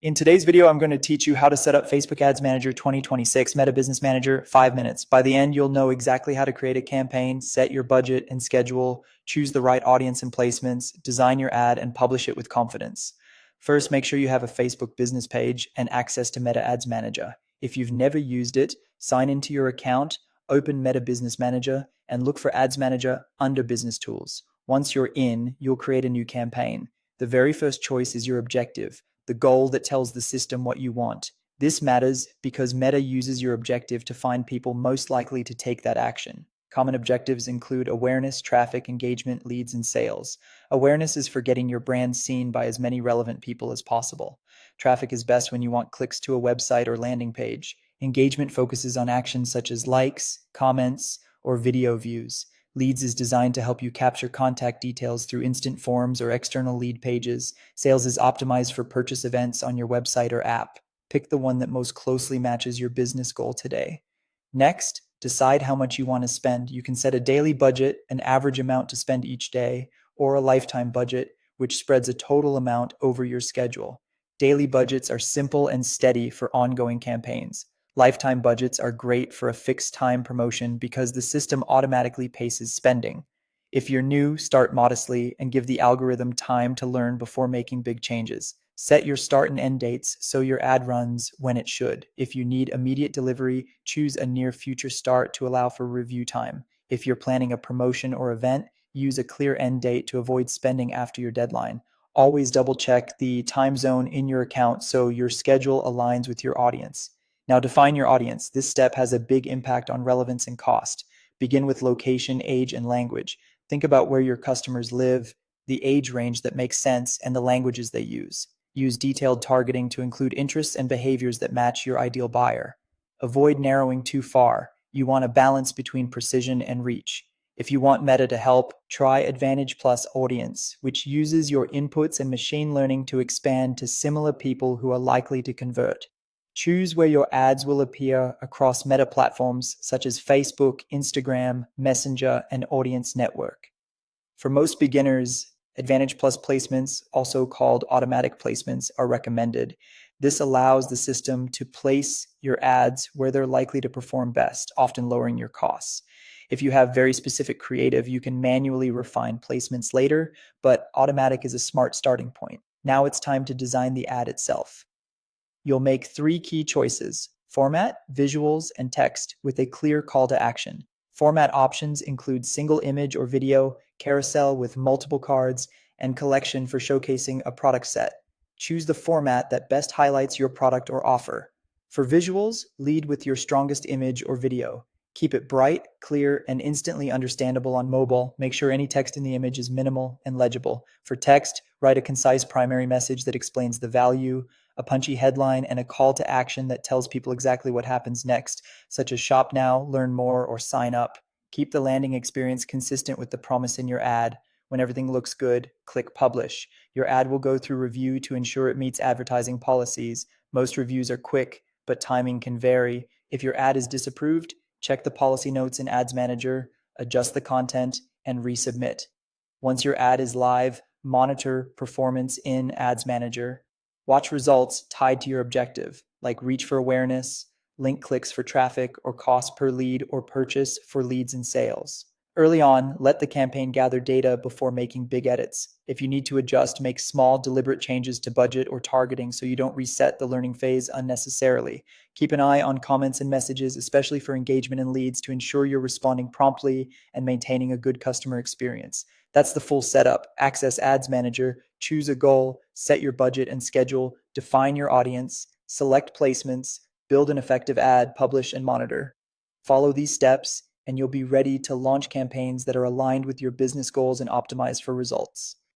In today's video, I'm going to teach you how to set up Facebook Ads Manager 2026 Meta Business Manager 5 minutes. By the end, you'll know exactly how to create a campaign, set your budget and schedule, choose the right audience and placements, design your ad, and publish it with confidence. First, make sure you have a Facebook business page and access to Meta Ads Manager. If you've never used it, sign into your account, open Meta Business Manager, and look for Ads Manager under Business Tools. Once you're in, you'll create a new campaign. The very first choice is your objective, the goal that tells the system what you want. This matters because Meta uses your objective to find people most likely to take that action. Common objectives include awareness, traffic, engagement, leads, and sales. Awareness is for getting your brand seen by as many relevant people as possible. Traffic is best when you want clicks to a website or landing page. Engagement focuses on actions such as likes, comments, or video views. Leads is designed to help you capture contact details through instant forms or external lead pages. Sales is optimized for purchase events on your website or app. Pick the one that most closely matches your business goal today. Next, decide how much you want to spend. You can set a daily budget, an average amount to spend each day, or a lifetime budget, which spreads a total amount over your schedule. Daily budgets are simple and steady for ongoing campaigns. Lifetime budgets are great for a fixed time promotion because the system automatically paces spending. If you're new, start modestly and give the algorithm time to learn before making big changes. Set your start and end dates so your ad runs when it should. If you need immediate delivery, choose a near future start to allow for review time. If you're planning a promotion or event, use a clear end date to avoid spending after your deadline. Always double check the time zone in your account so your schedule aligns with your audience. Now, define your audience. This step has a big impact on relevance and cost. Begin with location, age, and language. Think about where your customers live, the age range that makes sense, and the languages they use. Use detailed targeting to include interests and behaviors that match your ideal buyer. Avoid narrowing too far. You want a balance between precision and reach. If you want Meta to help, try Advantage Plus Audience, which uses your inputs and machine learning to expand to similar people who are likely to convert. Choose where your ads will appear across Meta platforms such as Facebook, Instagram, Messenger, and Audience Network. For most beginners, Advantage Plus placements, also called automatic placements, are recommended. This allows the system to place your ads where they're likely to perform best, often lowering your costs. If you have very specific creative, you can manually refine placements later, but automatic is a smart starting point. Now it's time to design the ad itself. You'll make 3 key choices: format, visuals, and text with a clear call to action. Format options include single image or video, carousel with multiple cards, and collection for showcasing a product set. Choose the format that best highlights your product or offer. For visuals, lead with your strongest image or video. Keep it bright, clear, and instantly understandable on mobile. Make sure any text in the image is minimal and legible. For text, write a concise primary message that explains the value, a punchy headline, and a call to action that tells people exactly what happens next, such as shop now, learn more, or sign up. Keep the landing experience consistent with the promise in your ad. When everything looks good, click publish. Your ad will go through review to ensure it meets advertising policies. Most reviews are quick, but timing can vary. If your ad is disapproved, check the policy notes in Ads Manager, adjust the content, and resubmit. Once your ad is live, monitor performance in Ads Manager. Watch results tied to your objective, like reach for awareness, link clicks for traffic, or cost per lead or purchase for leads and sales. Early on, let the campaign gather data before making big edits. If you need to adjust, make small, deliberate changes to budget or targeting so you don't reset the learning phase unnecessarily. Keep an eye on comments and messages, especially for engagement and leads, to ensure you're responding promptly and maintaining a good customer experience. That's the full setup. Access Ads Manager, choose a goal, set your budget and schedule, define your audience, select placements, build an effective ad, publish, and monitor. Follow these steps, and you'll be ready to launch campaigns that are aligned with your business goals and optimized for results.